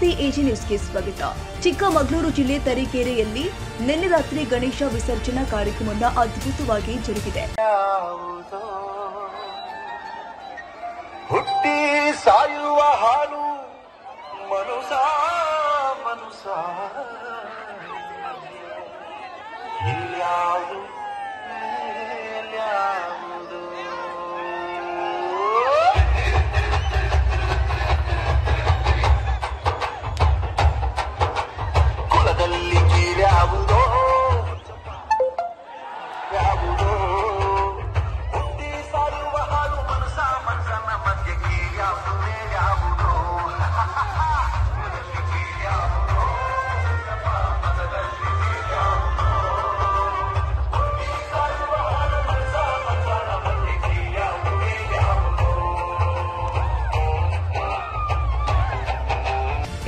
ನಮಸ್ತೆ ಎಜಿ ನ್ಯೂಸ್ಗೆ ಸ್ವಾಗತ. ಚಿಕ್ಕಮಗಳೂರು ಜಿಲ್ಲೆ ತರೀಕೆರೆಯಲ್ಲಿ ನಿನ್ನೆ ರಾತ್ರಿ ಗಣೇಶ ವಿಸರ್ಜನಾ ಕಾರ್ಯಕ್ರಮ ಅದ್ಭುತವಾಗಿ ಜರುಗಿದೆ. ಹುಟ್ಟಿ ಸಾಯುವ ಹಾಲು ಮನುಸ ಮನುಸ ಇಲ್ಯಾವುದು ಮೇಲ್ಯಾವುದು ಕುಲದಲ್ಲಿ ಕೀಳ್ಯಾವುದೋ ಯಾವುದೋ ಹುಟ್ಟಿ ಸಾಯುವ ಹಾಲು ಮನುಸ ಮನುಸನ ಮಧ್ಯೆ ಕೀಳ್ಯಾವುದು ಮೇಲ್ಯಾವುದೋ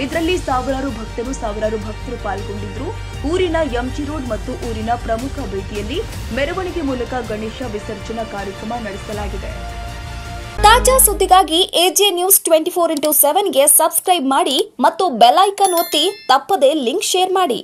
ಇದರಲ್ಲಿ ಸಾವಿರಾರು ಭಕ್ತರು ಪಾಲ್ಗೊಂಡಿದ್ರು. ಊರಿನ ಎಂಜಿ ರೋಡ್ ಮತ್ತು ಊರಿನ ಪ್ರಮುಖ ಬೀದಿಯಲ್ಲಿ ಮೆರವಣಿಗೆ ಮೂಲಕ ಗಣೇಶ ವಿಸರ್ಜನಾ ಕಾರ್ಯಕ್ರಮ ನಡೆಸಲಾಗಿದೆ. ತಾಜಾ ಸುದ್ದಿಗಾಗಿ ಎಜೆ ನ್ಯೂಸ್ 24x7 ಗೆ ಸಬ್ಸ್ಕ್ರೈಬ್ ಮಾಡಿ ಮತ್ತು ಬೆಲ್ ಐಕಾನ್ ಒತ್ತಿ ತಪ್ಪದೇ ಲಿಂಕ್ ಶೇರ್ ಮಾಡಿ.